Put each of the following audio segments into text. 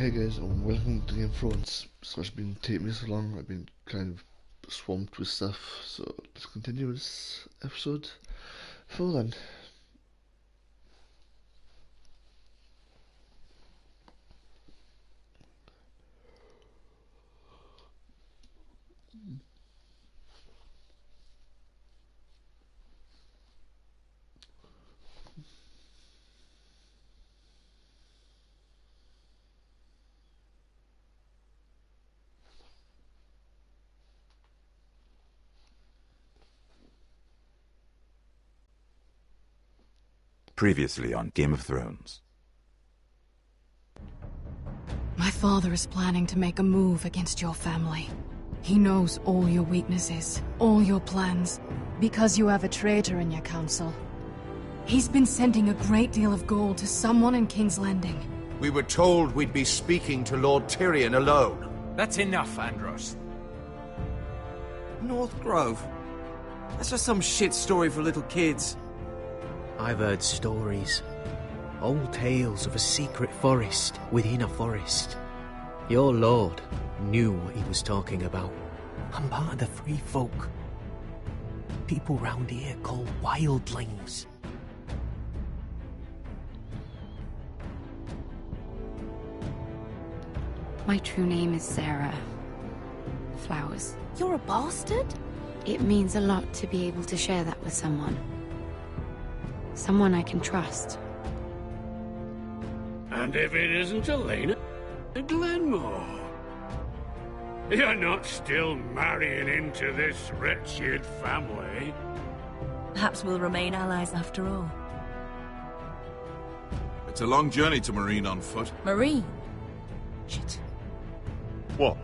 Hey guys, and welcome to Game of Thrones. Sorry it's been taking me so long. I've been kind of swamped with stuff, so let's continue this episode. Before then, Previously on Game of Thrones. My father is planning to make a move against your family. He knows all your weaknesses, all your plans, because you have a traitor in your council. He's been sending a great deal of gold to someone in King's Landing. We were told we'd be speaking to Lord Tyrion alone. That's enough, Andros. North Grove? That's just some shit story for little kids. I've heard stories. Old tales of a secret forest within a forest. Your lord knew what he was talking about. I'm part of the free folk. People round here called wildlings. My true name is Sarah Flowers. You're a bastard? It means a lot to be able to share that with someone. Someone I can trust. And if it isn't Elena Glenmore? You're not still marrying into this wretched family? Perhaps we'll remain allies after all. It's a long journey to Marine on foot. Marine? Shit. What?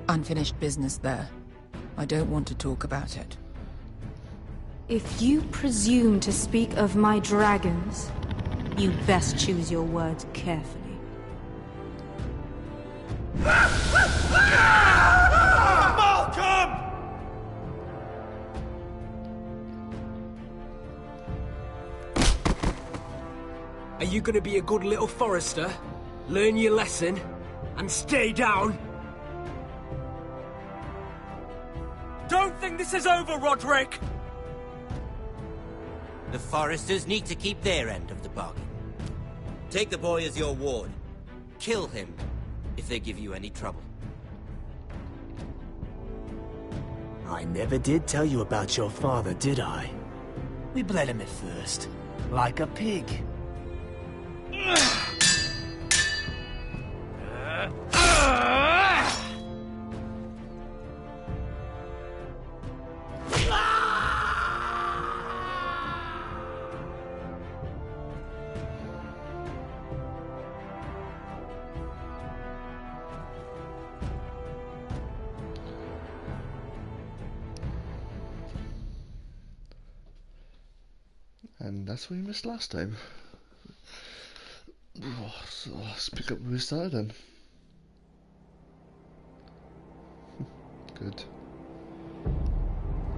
Unfinished business there. I don't want to talk about it. If you presume to speak of my dragons, You best choose your words carefully. Malcolm! Are you gonna be a good little forester? Learn your lesson? And stay down? Don't think this is over, Roderick! The foresters need to keep their end of the bargain. Take the boy as your ward. Kill him if they give you any trouble. I never did tell you about your father, did I? We bled him at first, like a pig. and that's where we missed last time. So let's pick up where we started then. Good.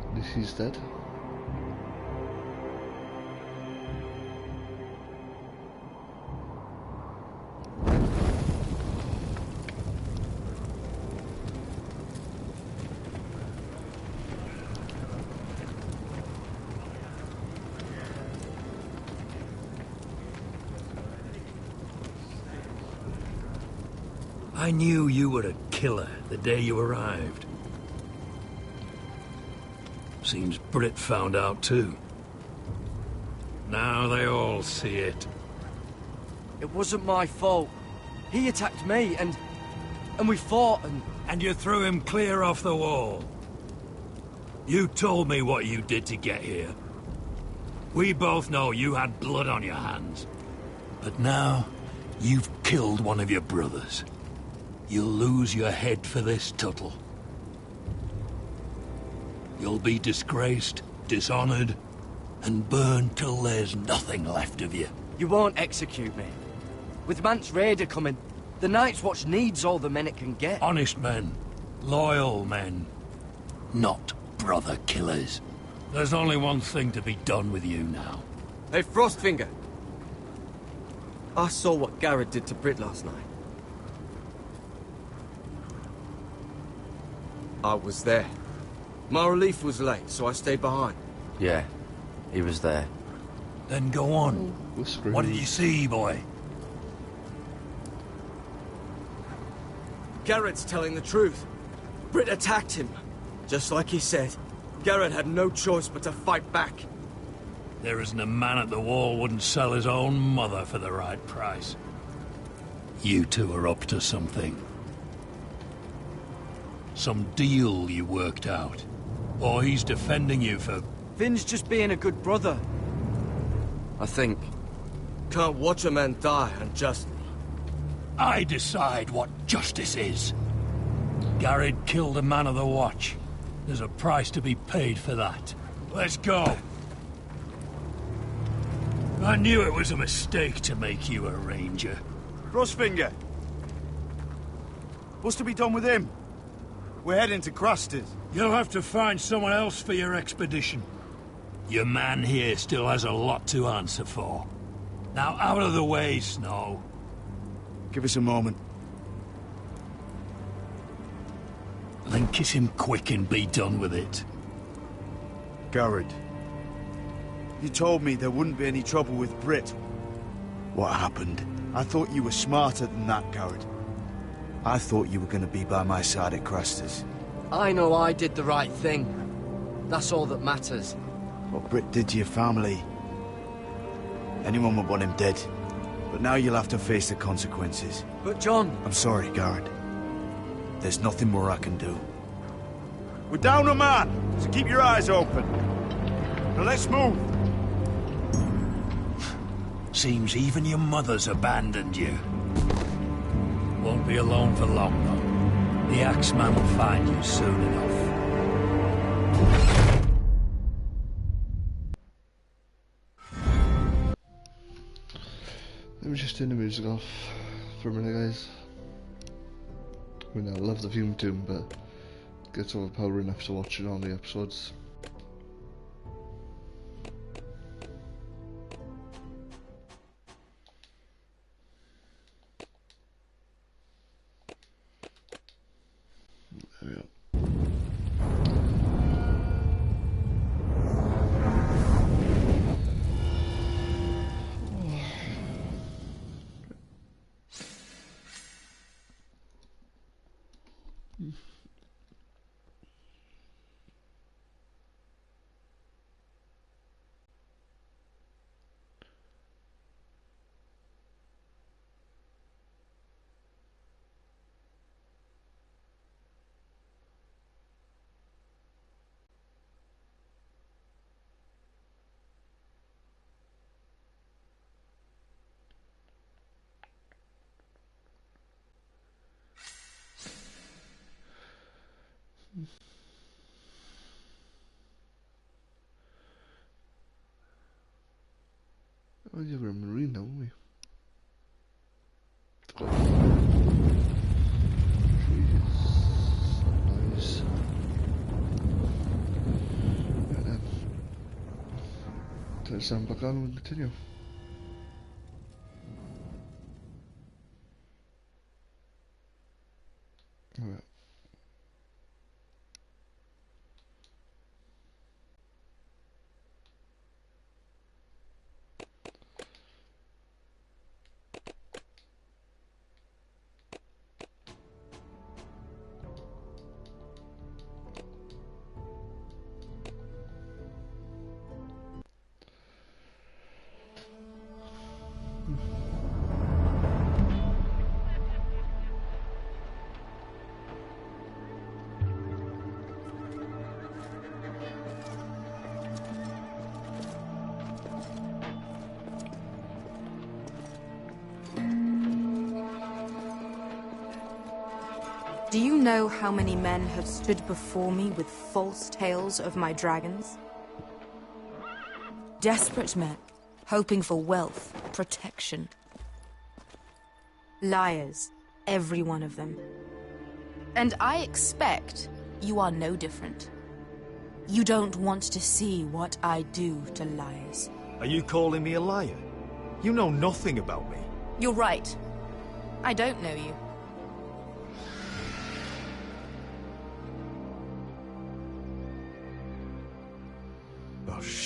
At least he's dead. I knew you were a killer the day you arrived. Seems Britt found out too. Now they all see it. It wasn't my fault. He attacked me, and we fought, And you threw him clear off the wall. You told me what you did to get here. We both know you had blood on your hands. But now, you've killed one of your brothers. You'll lose your head for this, Tuttle. You'll be disgraced, dishonored, and burned till there's nothing left of you. You won't execute me. With Mance Raider coming, the Night's Watch needs all the men it can get. Honest men, loyal men, not brother killers. There's only one thing to be done with you now. Hey, Frostfinger. I saw what Garrett did to Britt last night. I was there. My relief was late, so I stayed behind. Yeah, he was there. Then go on. What did you see, boy? Garrett's telling the truth. Britt attacked him. Just like he said. Garrett had no choice but to fight back. There isn't a man at the wall wouldn't sell his own mother for the right price. You two are up to something. Some deal you worked out. Or he's defending you for... Finn's just being a good brother. I think... Can't watch a man die unjustly. I decide what justice is. Garrett killed a man of the watch. There's a price to be paid for that. Let's go. I knew it was a mistake to make you a ranger. Crossfinger. What's to be done with him? We're heading to Cruster's. You'll have to find someone else for your expedition. Your man here still has a lot to answer for. Now out of the way, Snow. Give us a moment. Then kiss him quick and be done with it. Garrett. You told me there wouldn't be any trouble with Britt. What happened? I thought you were smarter than that, Garrett. I thought you were going to be by my side at Cruster's. I know I did the right thing. That's all that matters. What Britt did to your family... anyone would want him dead. But now you'll have to face the consequences. But John... I'm sorry, Garrett. There's nothing more I can do. We're down a man, so keep your eyes open. Now let's move. Seems even your mother's abandoned you. Won't be alone for long, though. The Axeman will find you soon enough. Let me just turn the music off for a minute, guys. I mean, I love the theme tune, but it gets overpowering after watching all the episodes. There we go. Oh yeah, we're a marine now, aren't we? Nice. And then turn the sound back on and continue. Alright. Do you know how many men have stood before me with false tales of my dragons? Desperate men, hoping for wealth, protection. Liars, every one of them. And I expect you are no different. You don't want to see what I do to liars. Are you calling me a liar? You know nothing about me. You're right. I don't know you.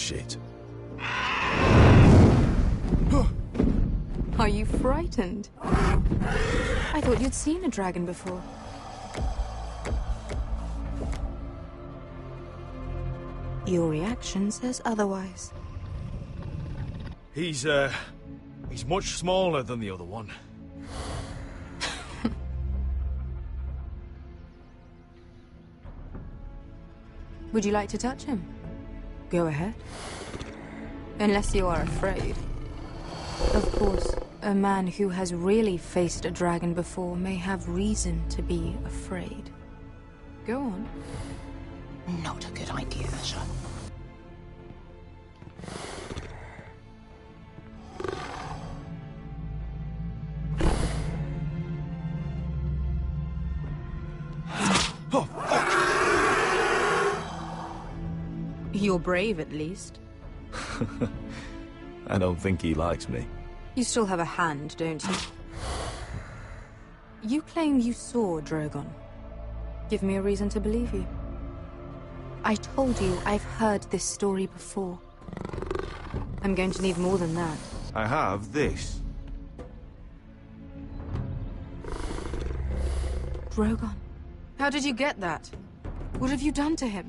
shit. Are you frightened? I thought you'd seen a dragon before. Your reaction says otherwise. He's much smaller than the other one. Would you like to touch him? Go ahead. Unless you are afraid. Of course, a man who has really faced a dragon before may have reason to be afraid. Go on. Not a good idea, Asher. You're brave, at least. I don't think he likes me. You still have a hand, don't you? You claim you saw Drogon. Give me a reason to believe you. I told you I've heard this story before. I'm going to need more than that. I have this. Drogon. How did you get that? What have you done to him?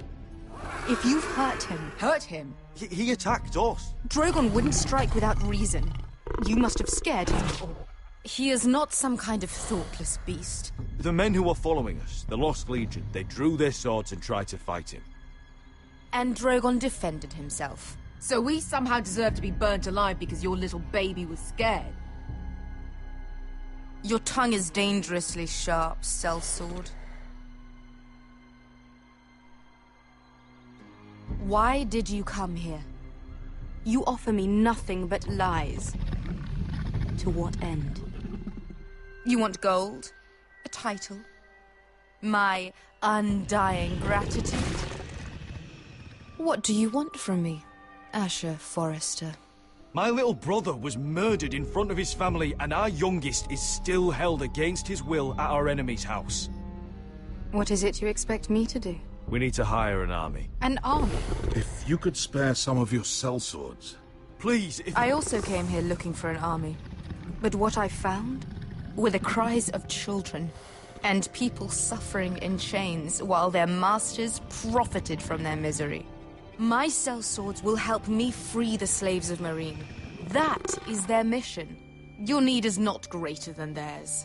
If you've hurt him... Hurt him? He attacked us. Drogon wouldn't strike without reason. You must have scared him. He is not some kind of thoughtless beast. The men who were following us, the Lost Legion, they drew their swords and tried to fight him. And Drogon defended himself. So we somehow deserve to be burnt alive because your little baby was scared? Your tongue is dangerously sharp, sellsword. Why did you come here? You offer me nothing but lies. To what end? You want gold? A title? My undying gratitude? What do you want from me, Asher Forrester? My little brother was murdered in front of his family, and our youngest is still held against his will at our enemy's house. What is it you expect me to do? We need to hire an army. An army? If you could spare some of your sellswords. Please, if... I also came here looking for an army. But what I found were the cries of children and people suffering in chains while their masters profited from their misery. My sellswords will help me free the slaves of Meereen. That is their mission. Your need is not greater than theirs.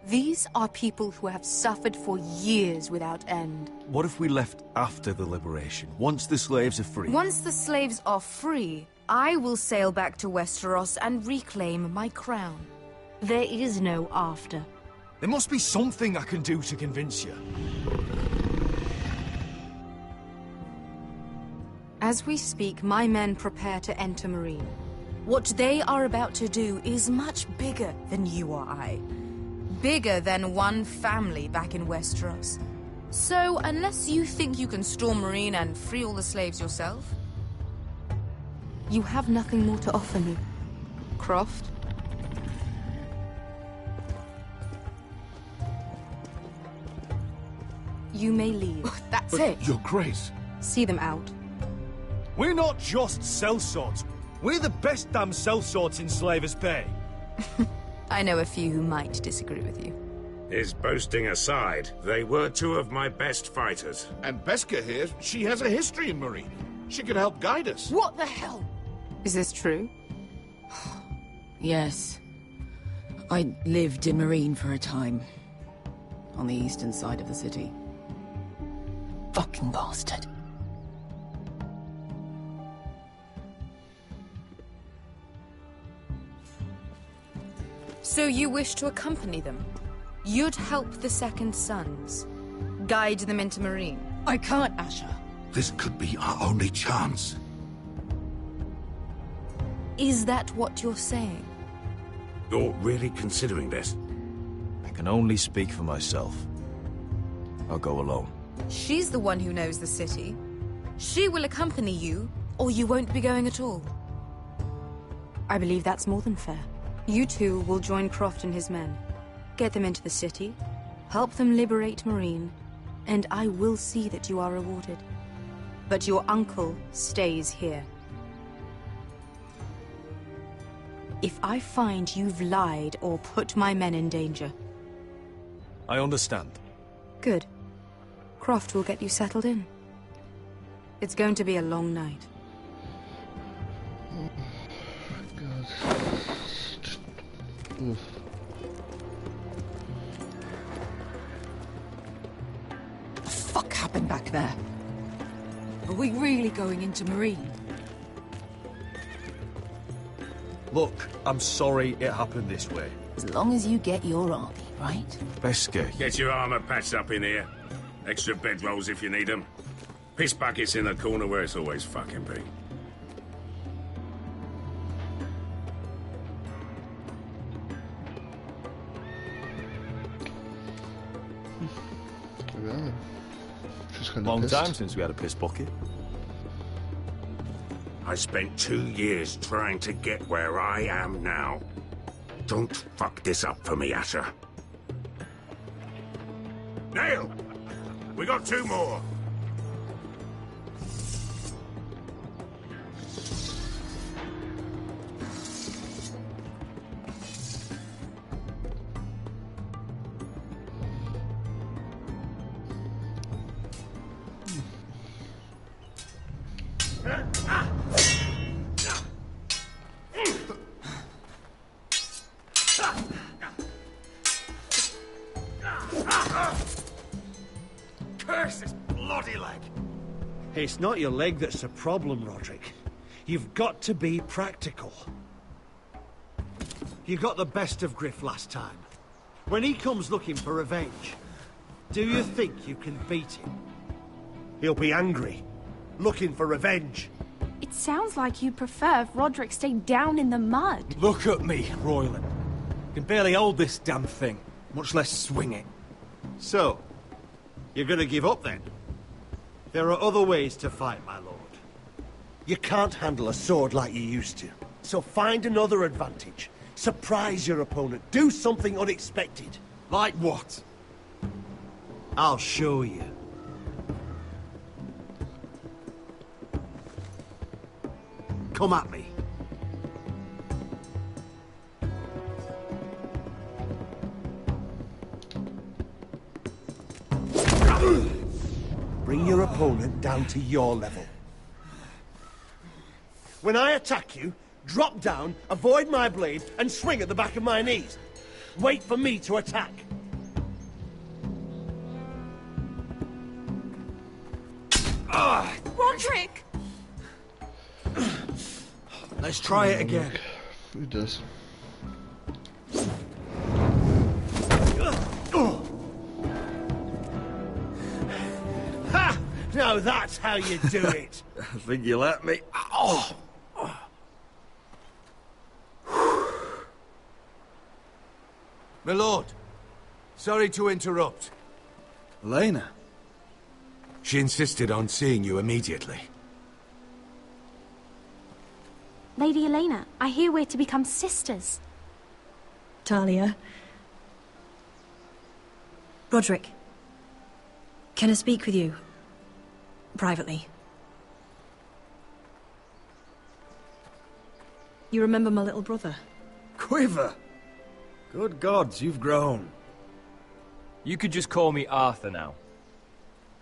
These are people who have suffered for years without end. What if we left after the liberation, once the slaves are free? Once the slaves are free, I will sail back to Westeros and reclaim my crown. There is no after. There must be something I can do to convince you. As we speak, my men prepare to enter Meereen. What they are about to do is much bigger than you or I. Bigger than one family back in Westeros. So, unless you think you can storm Meereen and free all the slaves yourself... You have nothing more to offer me, Croft. You may leave. That's it. Your Grace. See them out. We're not just sellswords. We're the best damn sellswords in Slavers Bay. I know a few who might disagree with you. His boasting aside, they were two of my best fighters. And Beskha here, she has a history in Meereen. She could help guide us. What the hell? Is this true? Yes. I lived in Meereen for a time. On the eastern side of the city. Fucking bastard. So you wish to accompany them? You'd help the Second Sons? Guide them into Meereen? I can't, Asher. This could be our only chance. Is that what you're saying? You're really considering this? I can only speak for myself. I'll go alone. She's the one who knows the city. She will accompany you, or you won't be going at all. I believe that's more than fair. You two will join Croft and his men. Get them into the city, help them liberate Meereen, and I will see that you are rewarded. But your uncle stays here. If I find you've lied or put my men in danger... I understand. Good. Croft will get you settled in. It's going to be a long night. Oh, God. Oof. What the fuck happened back there? Are we really going into Marine? Look, I'm sorry it happened this way. As long as you get your army, right? Best get. Get your armor patched up in here. Extra bedrolls if you need them. Piss buckets in the corner where it's always fucking been. Yeah. She's kind of Long pissed. time since we had a piss bucket. I spent 2 years trying to get where I am now. Don't fuck this up for me, Asher. Nail! We got 2 more. Curse this bloody leg! It's not your leg that's the problem, Roderick. You've got to be practical. You got the best of Griff last time. When he comes looking for revenge, do you think you can beat him? He'll be angry, looking for revenge. It sounds like you prefer if Roderick stayed down in the mud. Look at me, Royland. Can barely hold this damn thing, much less swing it. So, you're gonna give up then? There are other ways to fight, my lord. You can't handle a sword like you used to. So find another advantage. Surprise your opponent. Do something unexpected. Like what? I'll show you. Come at me. Bring your opponent down to your level. When I attack you, drop down, avoid my blade, and swing at the back of my knees. Wait for me to attack. Roderick! Let's try it again. Who does? Ha! Now that's how you do it. I think you let me. Oh! My lord, sorry to interrupt. Elena? She insisted on seeing you immediately. Lady Elena, I hear we're to become sisters. Talia. Roderick. Can I speak with you? Privately. You remember my little brother? Quiver! Good gods, you've grown. You could just call me Arthur now.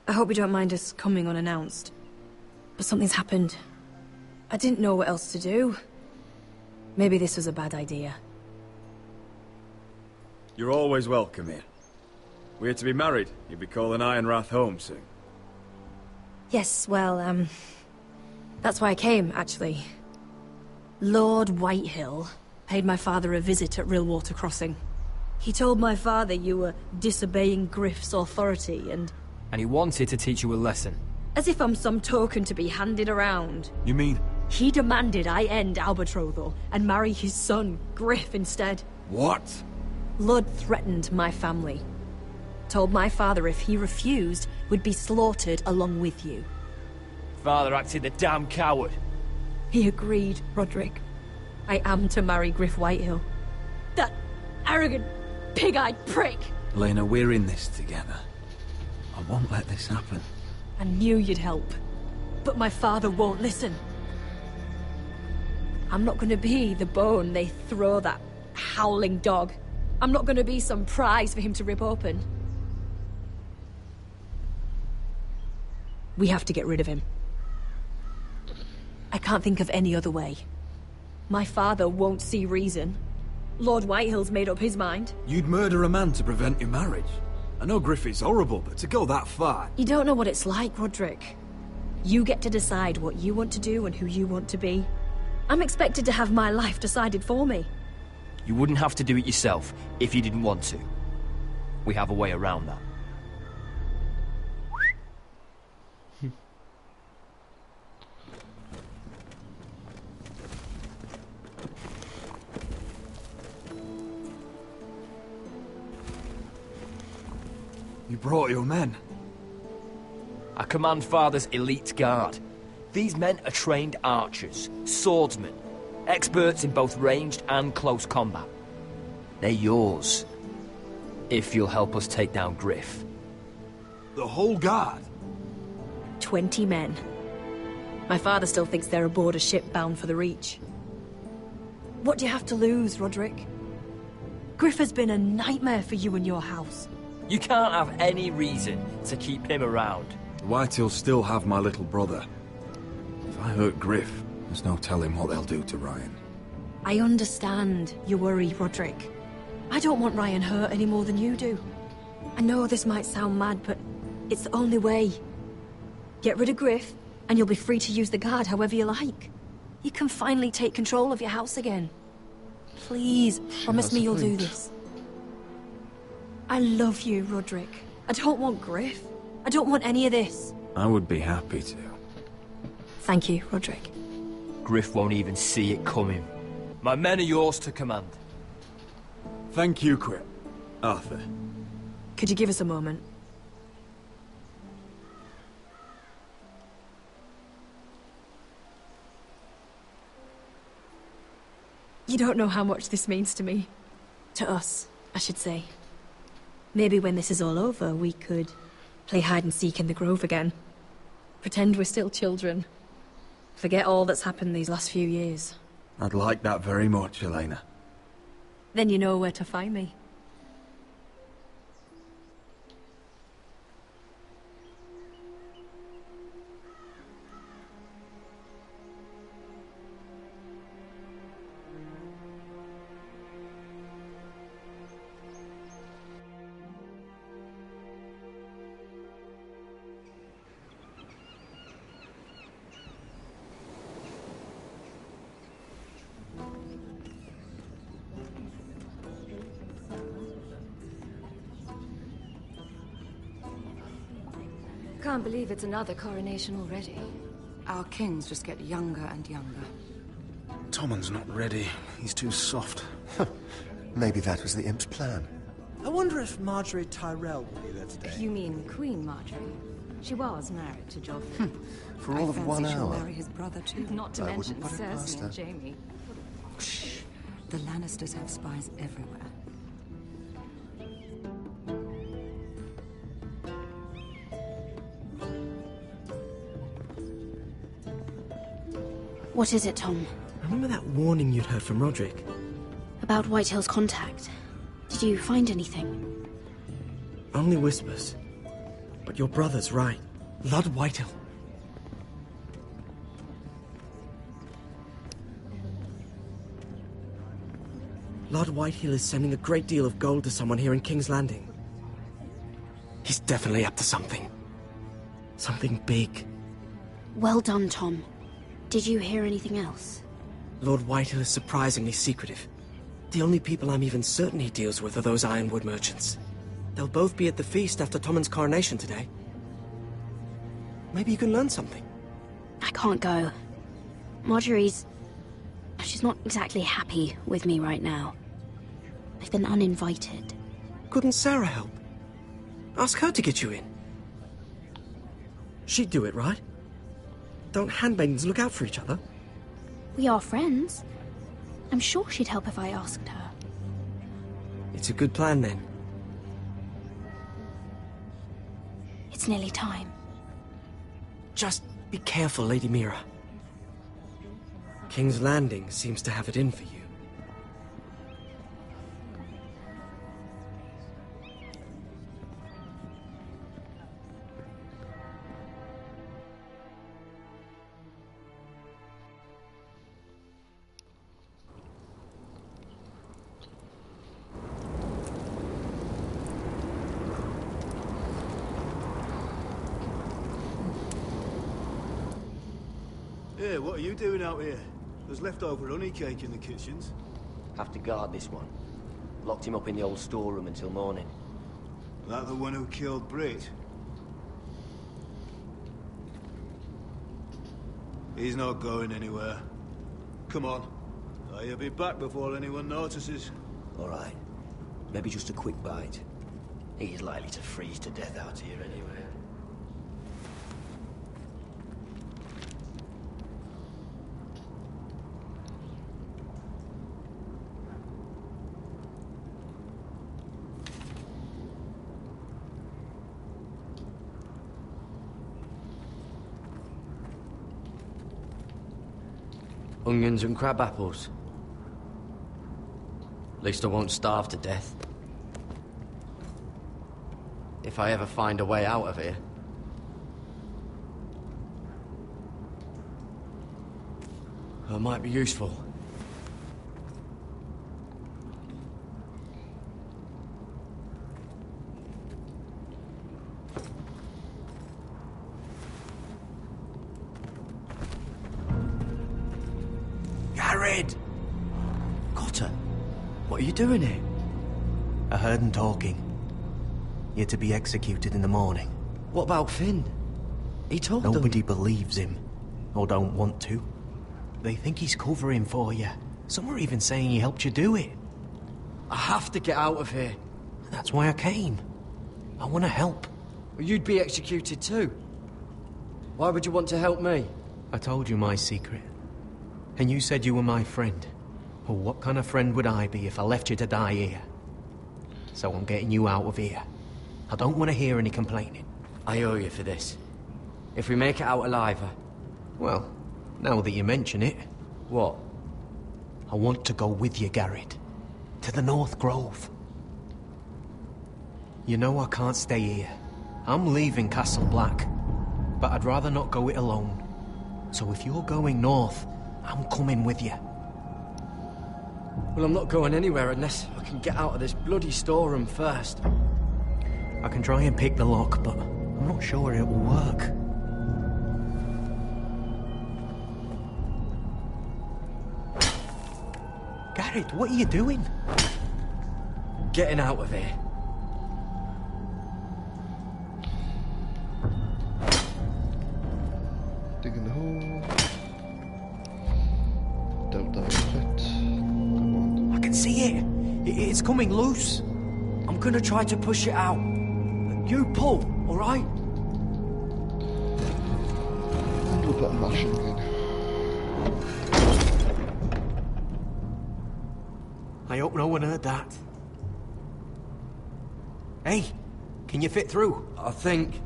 I hope you don't mind us coming unannounced. But something's happened. I didn't know what else to do. Maybe this was a bad idea. You're always welcome here. We're to be married. You'll be calling Ironrath home soon. Yes, well, that's why I came, actually. Lord Whitehill paid my father a visit at Rillwater Crossing. He told my father you were disobeying Griff's authority and he wanted to teach you a lesson. as if I'm some token to be handed around. You mean? He demanded I end our betrothal and marry his son, Griff, instead. What? Lud threatened my family. Told my father if he refused, we'd be slaughtered along with you. Father acted the damn coward. He agreed, Roderick. I am to marry Griff Whitehill. That arrogant, pig-eyed prick! Elena, we're in this together. I won't let this happen. I knew you'd help. But my father won't listen. I'm not gonna be the bone they throw that howling dog. I'm not gonna be some prize for him to rip open. We have to get rid of him. I can't think of any other way. My father won't see reason. Lord Whitehill's made up his mind. You'd murder a man to prevent your marriage. I know Griffith's horrible, but to go that far... You don't know what it's like, Roderick. You get to decide what you want to do and who you want to be. I'm expected to have my life decided for me. You wouldn't have to do it yourself if you didn't want to. We have a way around that. You brought your men. I command Father's elite guard. These men are trained archers, swordsmen, experts in both ranged and close combat. They're yours, if you'll help us take down Griff. The whole guard? 20 men. My father still thinks they're aboard a ship bound for the Reach. What do you have to lose, Roderick? Griff has been a nightmare for you and your house. You can't have any reason to keep him around. The Whitehills still have my little brother. If I hurt Griff, there's no telling what they'll do to Ryan. I understand your worry, Roderick. I don't want Ryan hurt any more than you do. I know this might sound mad, but it's the only way. Get rid of Griff, and you'll be free to use the guard however you like. You can finally take control of your house again. Please, promise me you'll do this. I love you, Roderick. I don't want Griff. I don't want any of this. I would be happy to. Thank you, Roderick. Griff won't even see it coming. My men are yours to command. Thank you, Arthur. Could you give us a moment? You don't know how much this means to me. To us, I should say. Maybe when this is all over, we could play hide and seek in the Grove again. Pretend we're still children. Forget all that's happened these last few years. I'd like that very much, Elena. Then you know where to find me. Can't believe it's another coronation already. Our kings just get younger and younger. Tommen's not ready. He's too soft. Maybe that was the imp's plan. I wonder if Marjorie Tyrell will be there today. You mean Queen Marjorie? She was married to Joffrey. For all of 1 she'll hour. marry his brother too. Not to I mention wouldn't put it past Cersei her. and Jaime. Shh. The Lannisters have spies everywhere. What is it, Tom? Remember that warning you'd heard from Roderick? About Whitehill's contact. Did you find anything? Only whispers. But your brother's right. Lord Whitehill. Lord Whitehill is sending a great deal of gold to someone here in King's Landing. He's definitely up to something. Something big. Well done, Tom. Did you hear anything else? Lord Whitehill is surprisingly secretive. The only people I'm even certain he deals with are those ironwood merchants. They'll both be at the feast after Tommen's coronation today. Maybe you can learn something. I can't go. Marjorie's... she's not exactly happy with me right now. I've been uninvited. Couldn't Sarah help? Ask her to get you in. She'd do it, right? Don't handmaidens look out for each other? We are friends. I'm sure she'd help if I asked her. It's a good plan, then. It's nearly time. Just Be careful, Lady Mira. King's Landing seems to have it in for you. Hey, what are you doing out here? There's leftover honey cake in the kitchens. Have to guard this one. Locked him up in the old storeroom until morning. That the one who killed Brit? He's not going anywhere. Come on. I'll be back before anyone notices. All right. Maybe just a quick bite. He's likely to freeze to death out here anyway. Onions and crab apples. At least I won't starve to death. If I ever find a way out of here. That might be useful. Jared! Cotter, what are you doing here? I heard him talking. You're to be executed in the morning. What about Finn? He told them... Nobody believes him, or don't want to. They think he's covering for you. Some are even saying he helped you do it. I have to get out of here. That's why I came. I want to help. Well, you'd be executed too. Why would you want to help me? I told you my secret. And you said you were my friend. Well, what kind of friend would I be if I left you to die here? So I'm getting you out of here. I don't want to hear any complaining. I owe you for this. If we make it out alive... Well, now that you mention it... What? I want to go with you, Garrett. To the North Grove. You know I can't stay here. I'm leaving Castle Black. But I'd rather not go it alone. So if you're going north, I'm coming with you. Well, I'm not going anywhere unless I can get out of this bloody storeroom first. I can try and pick the lock, but I'm not sure it will work. Garrett, what are you doing? Getting out of here. Digging the hole. Doubt that will fit. Come on. I can see it. It's coming loose. I'm gonna try to push it out. You pull, all right? A little bit of mashing again. I hope no one heard that. Hey, can you fit through? I think...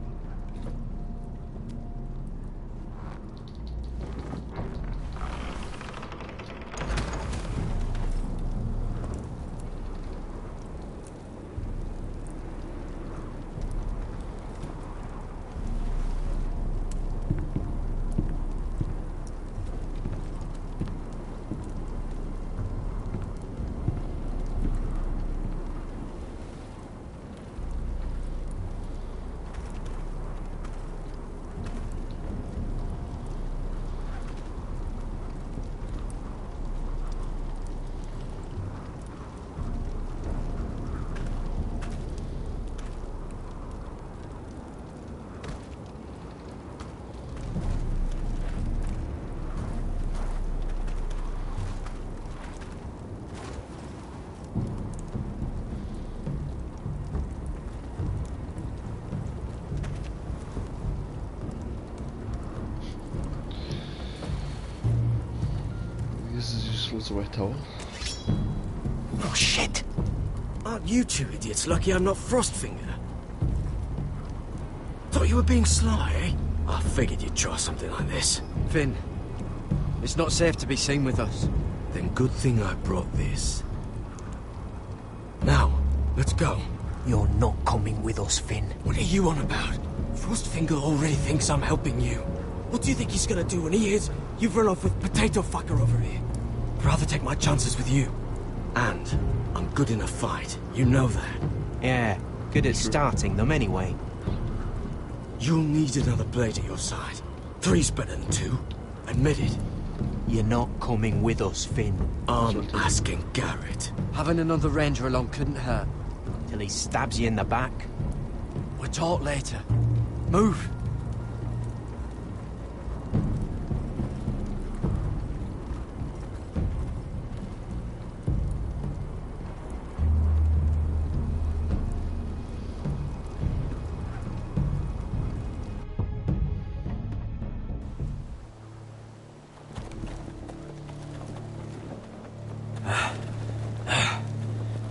This is useful as a wet towel. Oh, shit! Aren't you two idiots lucky I'm not Frostfinger? Thought you were being sly, eh? I figured you'd try something like this. Finn, it's not safe to be seen with us. Then good thing I brought this. Now, let's go. You're not coming with us, Finn. What are you on about? Frostfinger already thinks I'm helping you. What do you think he's gonna do when he hears you've run off with Potato Fucker over here? I'd rather take my chances with you. And I'm good in a fight. You know that. Yeah, good at starting them anyway. You'll need another blade at your side. 3's better than 2. Admit it. You're not coming with us, Finn. I'm asking Garrett. Having another ranger along couldn't hurt. Till he stabs you in the back. We'll talk later. Move.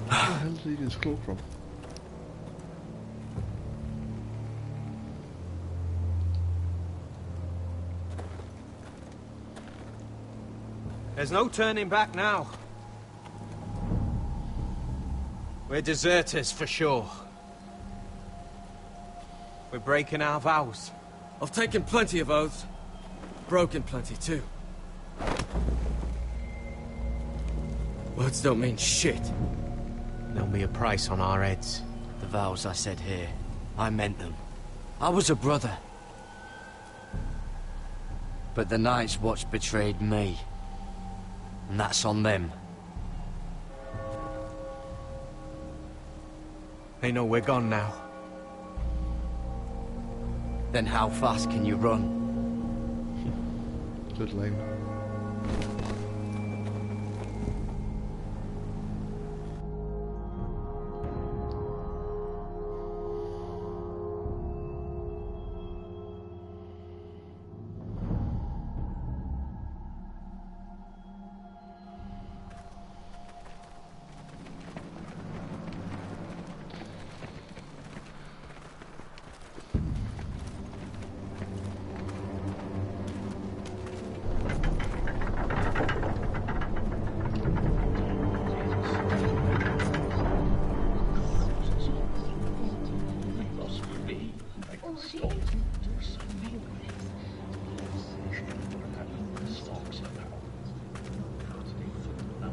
Where the hell did he get his cloak from? There's no turning back now. We're deserters for sure. We're breaking our vows. I've taken plenty of oaths. Broken plenty too. Words don't mean shit. There'll be a price on our heads. The vows I said here, I meant them. I was a brother. But the Night's Watch betrayed me. And that's on them. They know we're gone now. Then how fast can you run? Good line.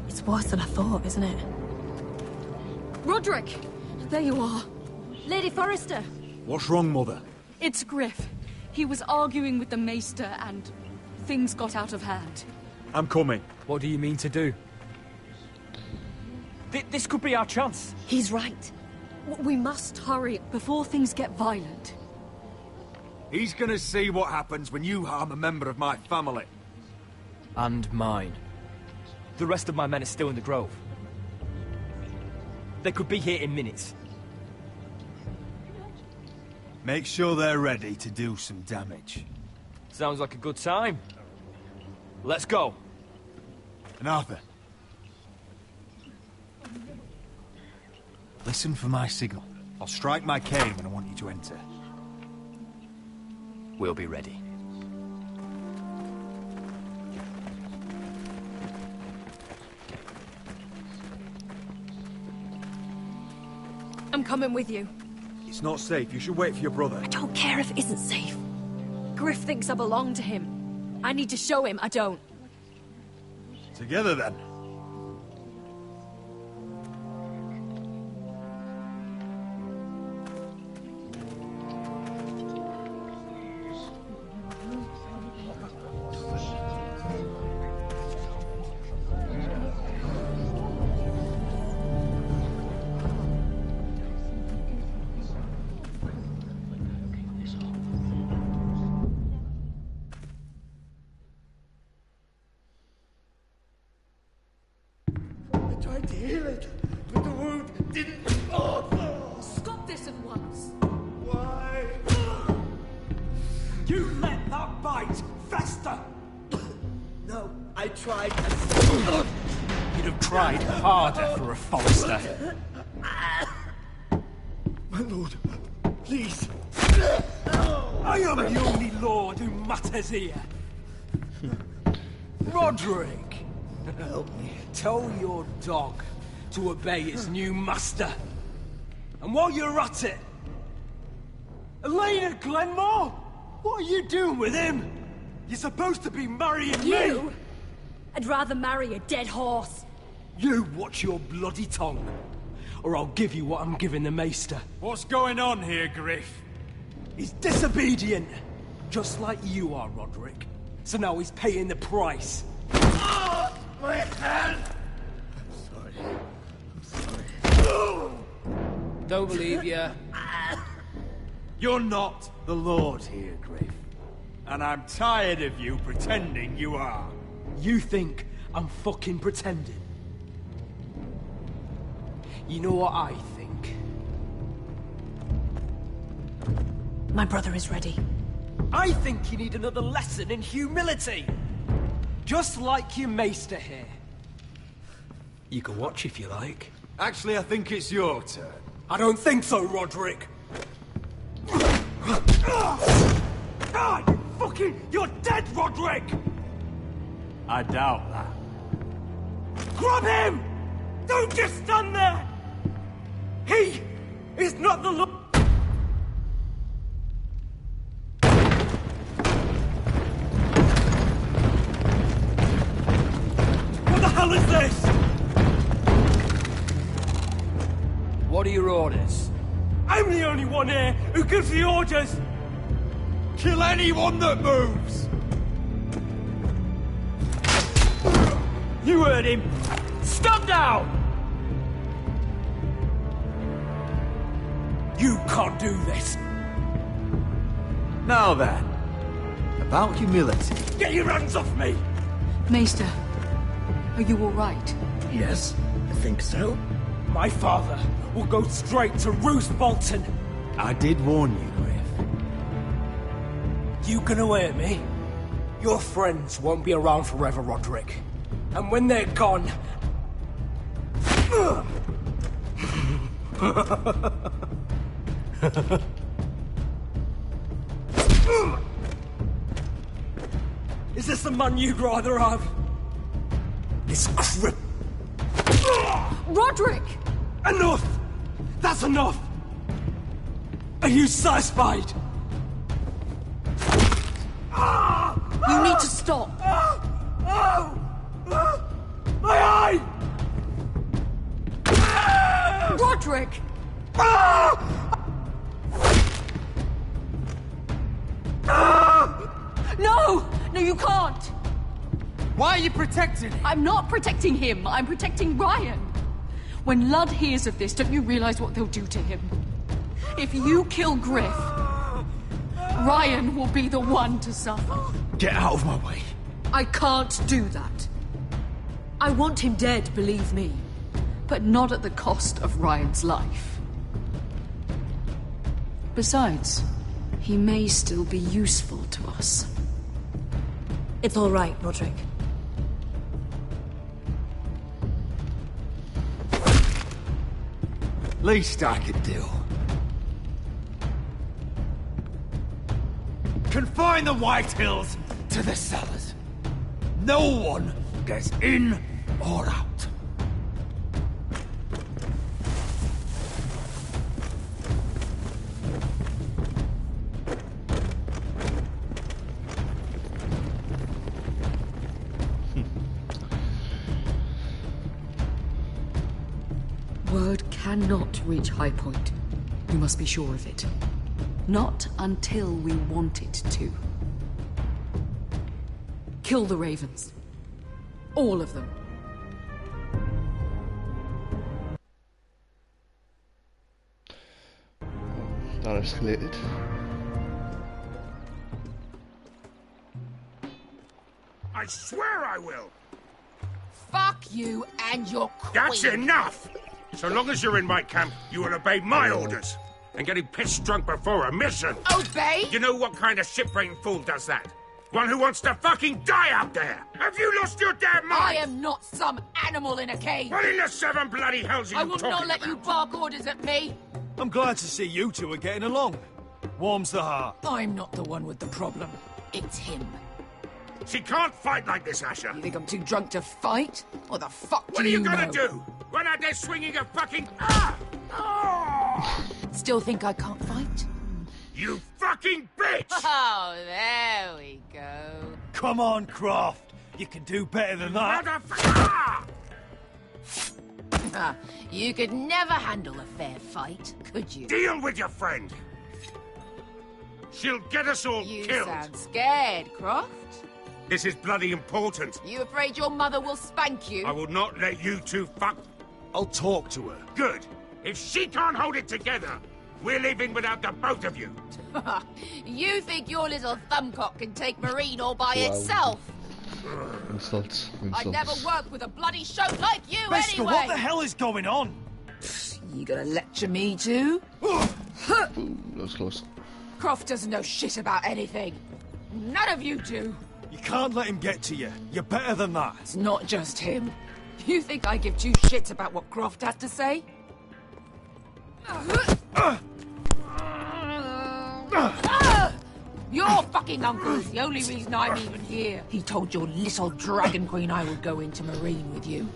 It's worse than I thought, isn't it? Roderick! There you are. Lady Forrester! What's wrong, Mother? It's Griff. He was arguing with the Maester and things got out of hand. I'm coming. What do you mean to do? This could be our chance. He's right. We must hurry before things get violent. He's gonna see what happens when you harm a member of my family. And mine. The rest of my men are still in the grove. They could be here in minutes. Make sure they're ready to do some damage. Sounds like a good time. Let's go. And Arthur. Listen for my signal. I'll strike my cane when I want you to enter. We'll be ready. I'm coming with you. It's not safe. You should wait for your brother. I don't care if it isn't safe. Griff thinks I belong to him. I need to show him I don't. Together, then. Stop this at once. Why? You let that bite fester! No, I tried. You'd have tried harder for a Forrester. My lord, please. I am the only lord who matters here. Roderick, help me. Tell your dog to obey his new master. And while you're at it, Elena Glenmore, what are you doing with him? You're supposed to be marrying me. I'd rather marry a dead horse. You watch your bloody tongue, or I'll give you what I'm giving the maester. What's going on here, Griff? He's disobedient, just like you are, Roderick. So now he's paying the price. Oh, my hand! I'm sorry. Don't believe you. You're not the Lord here, Griff. And I'm tired of you pretending you are. You think I'm fucking pretending? You know what I think? My brother is ready. I think you need another lesson in humility. Just like your maester here. You can watch if you like. Actually, I think it's your turn. I don't think so, Roderick. You're dead, Roderick! I doubt that. Grab him! Don't just stand there! He is not the Lord. What the hell is this? What are your orders? I'm the only one here who gives the orders! Kill anyone that moves! You heard him! Stop now! You can't do this! Now then, about humility. Get your hands off me! Maester, are you all right? Yes, I think so. My father will go straight to Roose Bolton. I did warn you, Griff. You gonna hear me? Your friends won't be around forever, Roderick. And when they're gone... Is this the man you'd rather have? This crip... Roderick! Enough! That's enough! Are you satisfied? You need to stop. My eye! Roderick! No! No, you can't! Why are you protecting him? I'm not protecting him. I'm protecting Ryan. When Ludd hears of this, don't you realize what they'll do to him? If you kill Griff, Ryan will be the one to suffer. Get out of my way. I can't do that. I want him dead, believe me. But not at the cost of Ryan's life. Besides, he may still be useful to us. It's all right, Roderick. Least I could do. Confine the White Hills to the cellars. No one gets in or out. Word cannot reach High Point. You must be sure of it. Not until we want it to. Kill the ravens. All of them. That escalated. I swear I will! Fuck you and your queen. That's enough! So long as you're in my camp, you will obey my orders. And getting pissed drunk before a mission. Obey? You know what kind of ship-brained fool does that? One who wants to fucking die out there! Have you lost your damn mind? I am not some animal in a cage. What in the seven bloody hells are you I will talking not let about? you bark orders at me. I'm glad to see you two are getting along. Warms the heart. I'm not the one with the problem. It's him. She can't fight like this, Asher. You think I'm too drunk to fight? What the fuck What do are you know? gonna do? Run out there swinging a fucking... Ah! Oh! Still think I can't fight? You fucking bitch! Oh, there we go. Come on, Croft. You can do better than that. Motherfucker! You could never handle a fair fight, could you? Deal with your friend. She'll get us all You killed. sound scared, Croft. This is bloody important. You afraid your mother will spank you? I will not let you two fuck... I'll talk to her. Good. If she can't hold it together, we're leaving without the both of you. You think your little thumbcock can take Marine all by itself? Insults. I'd never work with a bloody shote like you Beskha, anyway! what the hell is going on? You gonna lecture me too? Ooh, that was close. Croft doesn't know shit about anything. None of you do. You can't let him get to you. You're better than that. It's not just him. You think I give two shits about what Croft has to say? Your fucking uncle is the only reason I'm even here. He told your little dragon queen I would go into Marine with you.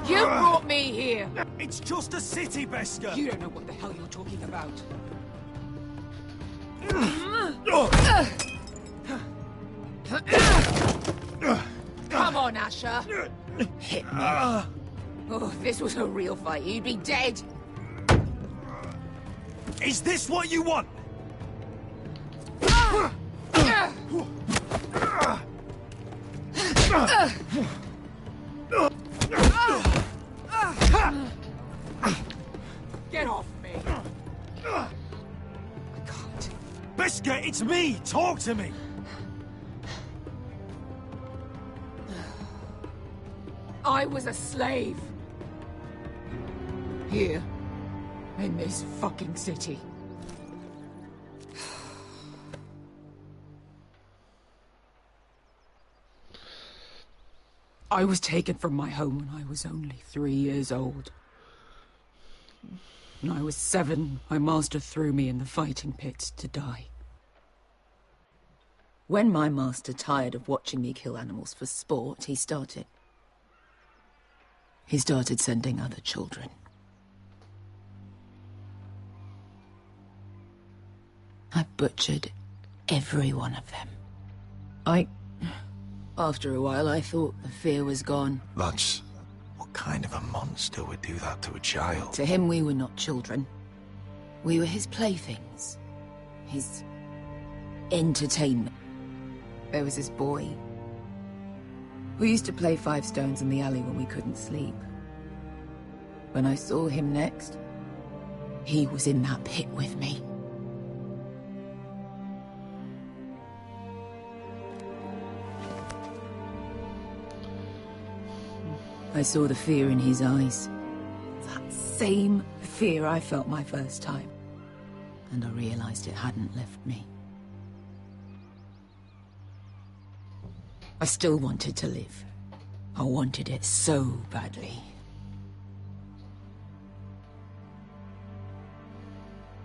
You brought me here. It's just a city, Beskha. You don't know what the hell you're talking about. Come on, Asher. Hit me. Oh, if this was a real fight, you'd be dead. Is this what you want? Get off me. I can't. Beskha, it's me. Talk to me. I was a slave. Here. In this fucking city. I was taken from my home when I was only 3 years old. When I was 7, my master threw me in the fighting pits to die. When my master tired of watching me kill animals for sport, he started sending other children. I butchered every one of them. After a while, I thought the fear was gone. That's... What kind of a monster would do that to a child? To him, we were not children. We were his playthings. His entertainment. There was his boy. We used to play 5 stones in the alley when we couldn't sleep. When I saw him next, he was in that pit with me. I saw the fear in his eyes. That same fear I felt my first time. And I realized it hadn't left me. I still wanted to live. I wanted it so badly.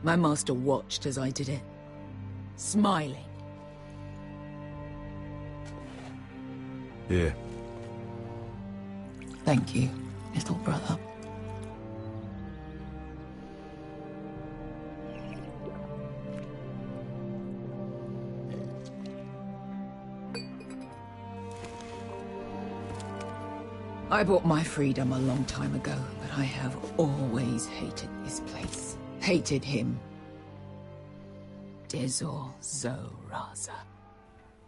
My master watched as I did it, smiling. Here. Thank you, little brother. I bought my freedom a long time ago, but I have always hated this place. Hated him. Dezor Zoraza.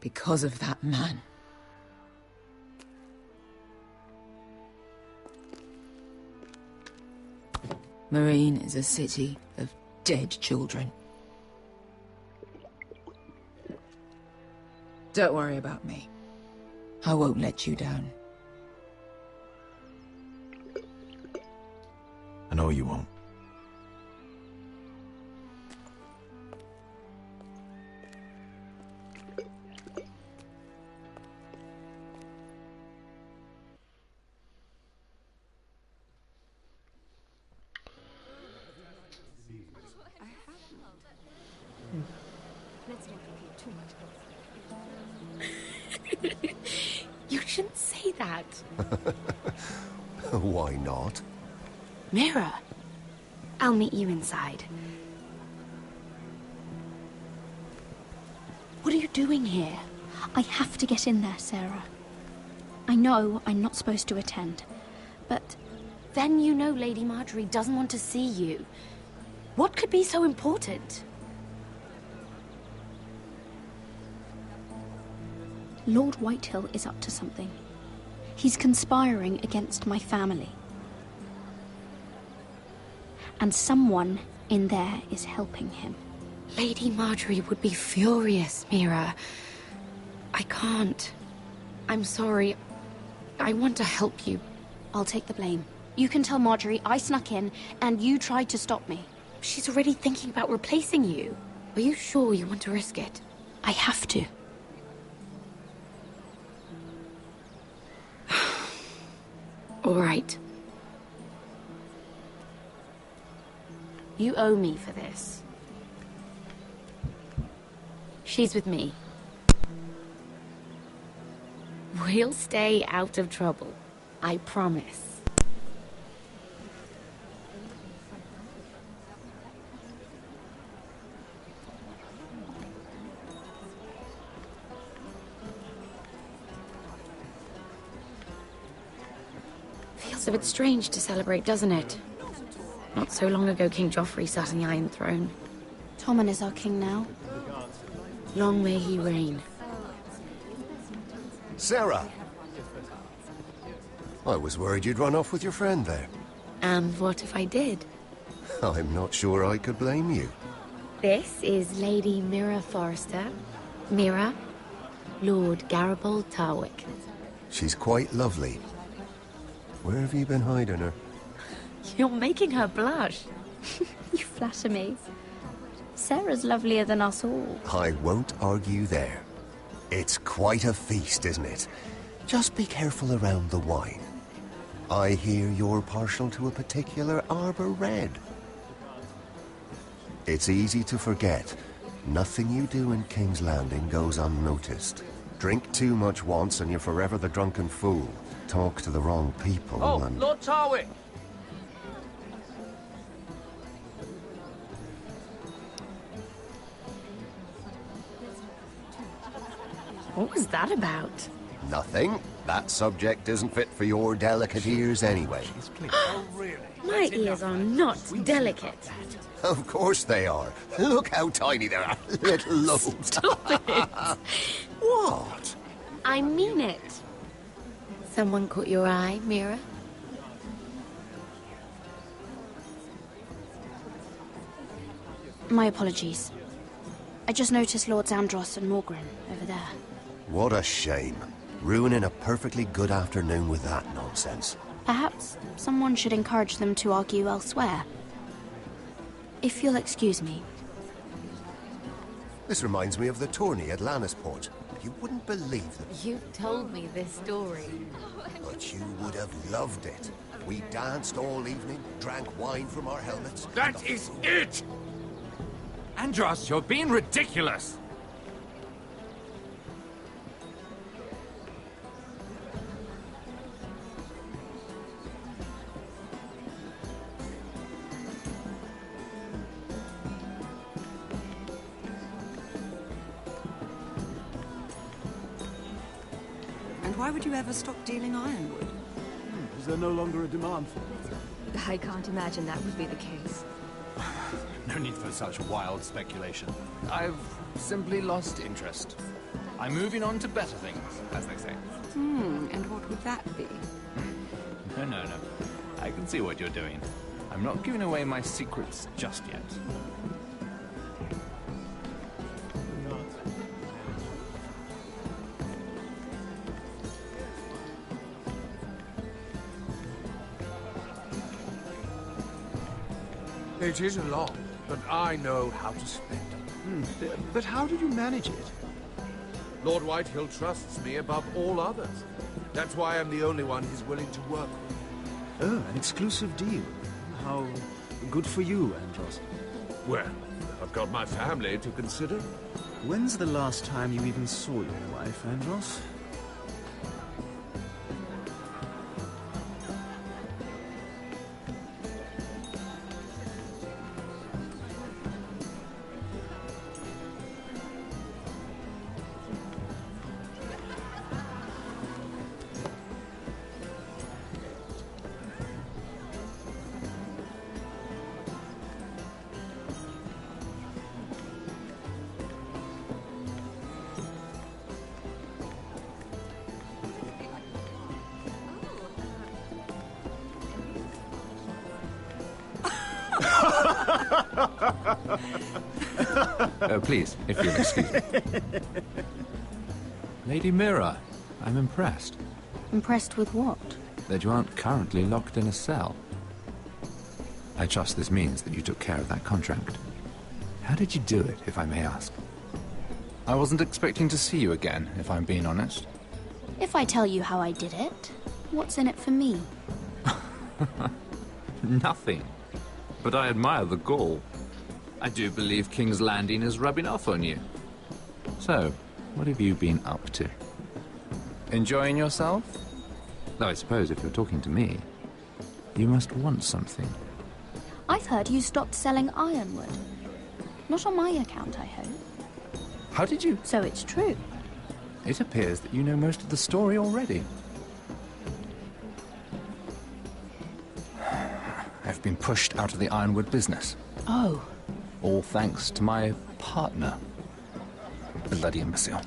Because of that man. Marine is a city of dead children. Don't worry about me. I won't let you down. I know you won't. You shouldn't say that. Why not? Mira, I'll meet you inside. What are you doing here? I have to get in there, Sarah. I know I'm not supposed to attend, but... Then you know Lady Marjorie doesn't want to see you. What could be so important? Lord Whitehill is up to something. He's conspiring against my family. And someone in there is helping him. Lady Marjorie would be furious, Mira. I can't. I'm sorry. I want to help you. I'll take the blame. You can tell Marjorie I snuck in, and you tried to stop me. She's already thinking about replacing you. Are you sure you want to risk it? I have to. All right. You owe me for this. She's with me. We'll stay out of trouble. I promise. Feels a bit strange to celebrate, doesn't it? Not so long ago, King Joffrey sat on the Iron Throne. Tommen is our king now. Long may he reign. Sarah! I was worried you'd run off with your friend there. And what if I did? I'm not sure I could blame you. This is Lady Mira Forrester. Mira, Lord Garibald Tarwick. She's quite lovely. Where have you been hiding her? You're making her blush. You flatter me. Sarah's lovelier than us all. I won't argue there. It's quite a feast, isn't it? Just be careful around the wine. I hear you're partial to a particular Arbor Red. It's easy to forget. Nothing you do in King's Landing goes unnoticed. Drink too much once and you're forever the drunken fool. Talk to the wrong people and... Lord Tarwick! What was that about? Nothing. That subject isn't fit for your delicate ears anyway. My ears are not delicate. Of course they are. Look how tiny they are. Little lobes. Stop it! What? I mean it. Someone caught your eye, Mira? My apologies. I just noticed Lords Andros and Morgren over there. What a shame. Ruining a perfectly good afternoon with that nonsense. Perhaps someone should encourage them to argue elsewhere. If you'll excuse me. This reminds me of the tourney at Lannisport. You wouldn't believe them. You told me this story. But you would have loved it. We danced all evening, drank wine from our helmets. That is it! Andros, you're being ridiculous! Why would you ever stop dealing ironwood? Is there no longer a demand for it? I can't imagine that would be the case. No need for such wild speculation. I've simply lost interest. I'm moving on to better things, as they say. And what would that be? No. I can see what you're doing. I'm not giving away my secrets just yet. It is a lot, but I know how to spend it. But how did you manage it? Lord Whitehill trusts me above all others. That's why I'm the only one he's willing to work with. Oh, an exclusive deal. How good for you, Andros. Well, I've got my family to consider. When's the last time you even saw your wife, Andros? Please, if you'll excuse me. Lady Mira, I'm impressed. Impressed with what? That you aren't currently locked in a cell. I trust this means that you took care of that contract. How did you do it, if I may ask? I wasn't expecting to see you again, if I'm being honest. If I tell you how I did it, what's in it for me? Nothing. But I admire the gall. I do believe King's Landing is rubbing off on you. So, what have you been up to? Enjoying yourself? Though I suppose if you're talking to me, you must want something. I've heard you stopped selling ironwood. Not on my account, I hope. How did you? So it's true. It appears that you know most of the story already. I've been pushed out of the ironwood business. Oh. All thanks to my partner. Bloody imbecile.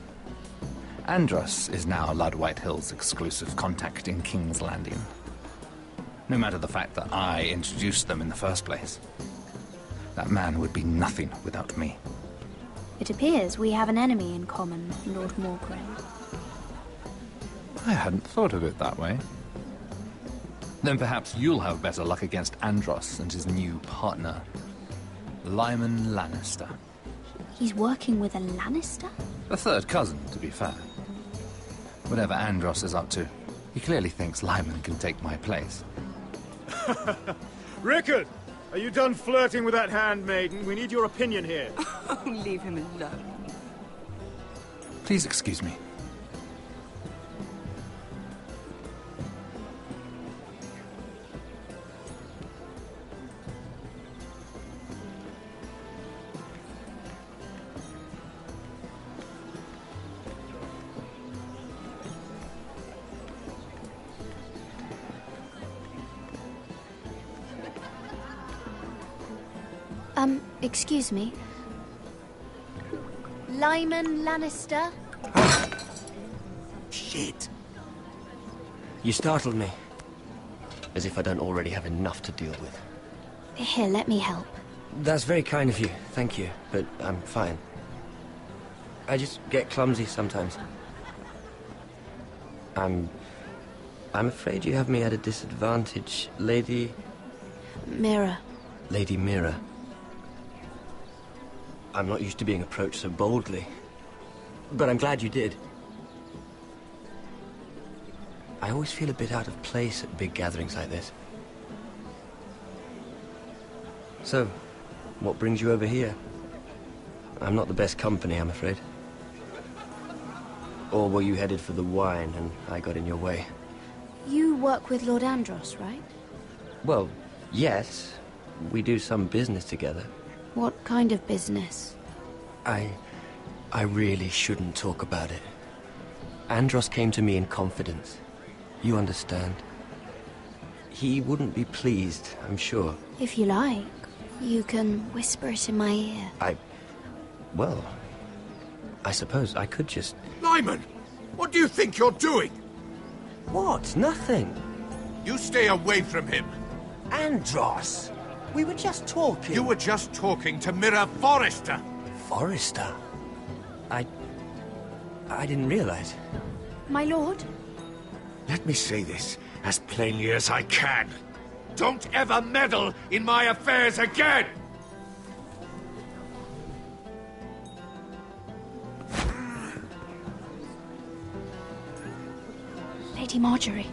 Andros is now Lord Whitehill's exclusive contact in King's Landing. No matter the fact that I introduced them in the first place. That man would be nothing without me. It appears we have an enemy in common, Lord Morgrave. I hadn't thought of it that way. Then perhaps you'll have better luck against Andros and his new partner, Lyman Lannister. He's working with a Lannister? A third cousin, to be fair. Whatever Andros is up to, he clearly thinks Lyman can take my place. Rickard! Are you done flirting with that handmaiden? We need your opinion here. Oh, leave him alone. Please excuse me. Excuse me. Lyman Lannister? Shit. You startled me. As if I don't already have enough to deal with. Here, let me help. That's very kind of you, thank you, but I'm fine. I just get clumsy sometimes. I'm afraid you have me at a disadvantage, Lady... Mira. Lady Mira. I'm not used to being approached so boldly. But I'm glad you did. I always feel a bit out of place at big gatherings like this. So, what brings you over here? I'm not the best company, I'm afraid. Or were you headed for the wine and I got in your way? You work with Lord Andros, right? Well, yes. We do some business together. What kind of business? I really shouldn't talk about it. Andros came to me in confidence. You understand? He wouldn't be pleased, I'm sure. If you like, you can whisper it in my ear. Well, I suppose I could just... Lyman! What do you think you're doing? What? Nothing. You stay away from him. Andros! We were just talking. You were just talking to Mira Forrester. Forrester? I didn't realize. My lord? Let me say this as plainly as I can. Don't ever meddle in my affairs again! Lady Marjorie.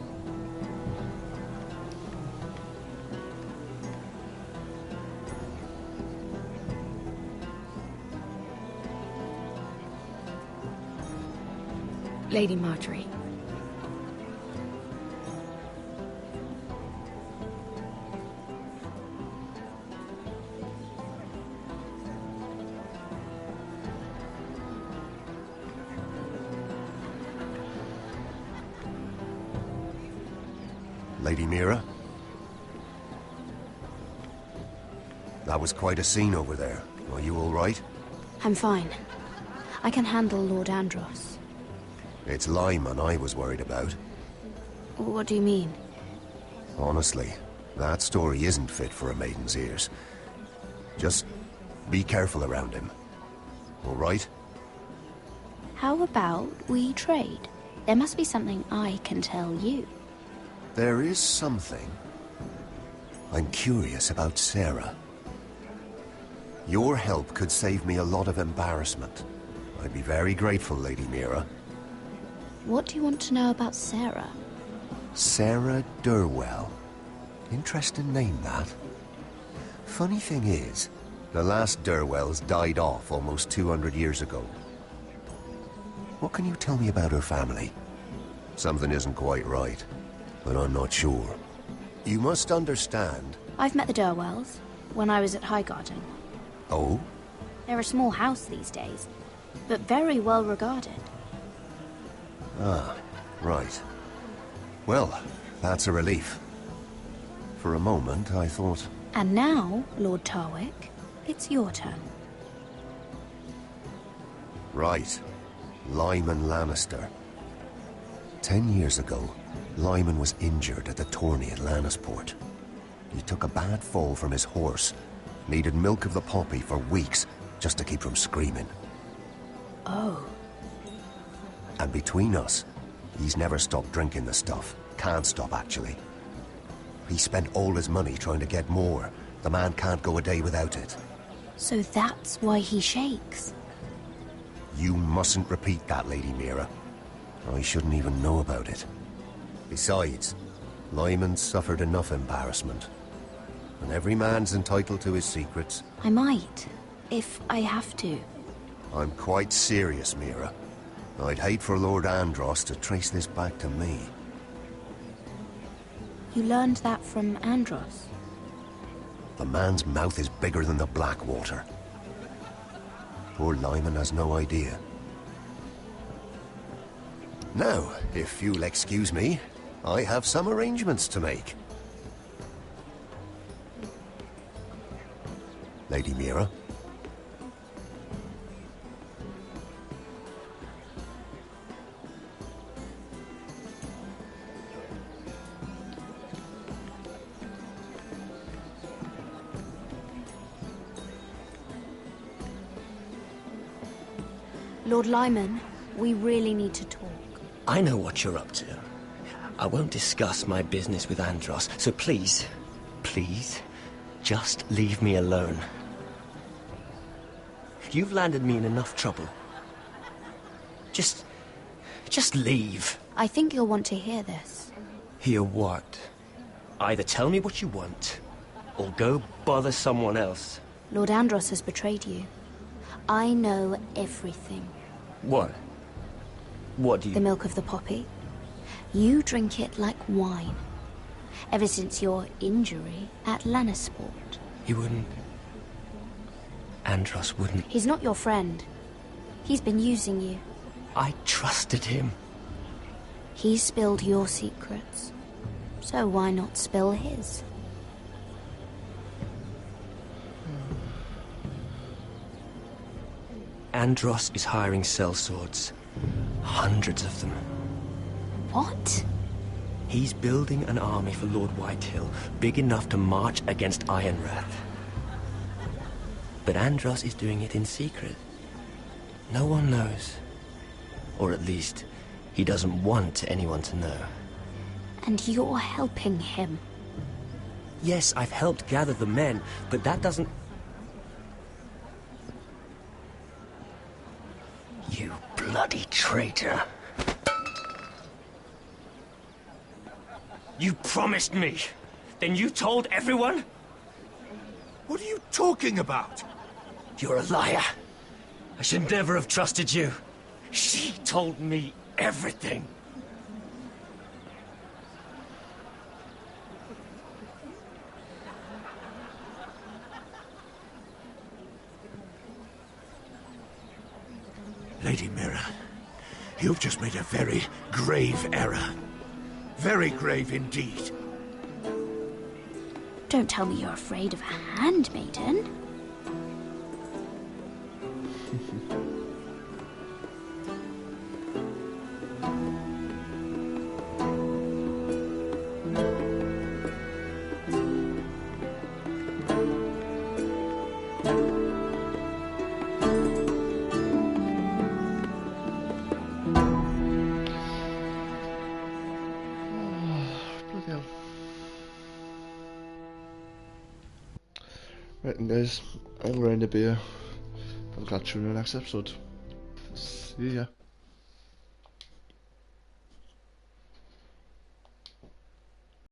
Lady Marjorie. Lady Mira? That was quite a scene over there. Are you all right? I'm fine. I can handle Lord Andros. It's Lyman I was worried about. What do you mean? Honestly, that story isn't fit for a maiden's ears. Just be careful around him. All right? How about we trade? There must be something I can tell you. There is something. I'm curious about Sarah. Your help could save me a lot of embarrassment. I'd be very grateful, Lady Mira. What do you want to know about Sarah? Sarah Durwell. Interesting name, that. Funny thing is, the last Durwells died off almost 200 years ago. What can you tell me about her family? Something isn't quite right, but I'm not sure. You must understand. I've met the Durwells when I was at Highgarden. Oh? They're a small house these days, but very well regarded. Ah, right. Well, that's a relief. For a moment, I thought... And now, Lord Tarwick, it's your turn. Right. Lyman Lannister. 10 years ago, Lyman was injured at the tourney at Lannisport. He took a bad fall from his horse. Needed milk of the poppy for weeks, just to keep from screaming. Oh. And between us, he's never stopped drinking the stuff. Can't stop, actually. He spent all his money trying to get more. The man can't go a day without it. So that's why he shakes. You mustn't repeat that, Lady Mira. I shouldn't even know about it. Besides, Lyman suffered enough embarrassment. And every man's entitled to his secrets. I might, if I have to. I'm quite serious, Mira. I'd hate for Lord Andros to trace this back to me. You learned that from Andros? The man's mouth is bigger than the Blackwater. Poor Lyman has no idea. Now, if you'll excuse me, I have some arrangements to make. Lady Mira? Lord Lyman, we really need to talk. I know what you're up to. I won't discuss my business with Andros, so please, just leave me alone. You've landed me in enough trouble. Just leave. I think you'll want to hear this. Hear what? Either tell me what you want, or go bother someone else. Lord Andros has betrayed you. I know everything. What? What do you... The milk of the poppy. You drink it like wine. Ever since your injury at Lannisport. He wouldn't... Andros wouldn't... He's not your friend. He's been using you. I trusted him. He spilled your secrets. So why not spill his? Andros is hiring sellswords. Hundreds of them. What? He's building an army for Lord Whitehill, big enough to march against Ironrath. But Andros is doing it in secret. No one knows. Or at least, he doesn't want anyone to know. And you're helping him. Yes, I've helped gather the men, but that doesn't... You bloody traitor. You promised me. Then you told everyone? What are you talking about? You're a liar. I should never have trusted you. She told me everything. Lady Mira, you've just made a very grave error. Very grave indeed. Don't tell me you're afraid of a handmaiden. Right then guys, I'm going to be here. I'll catch you in the next episode. See ya.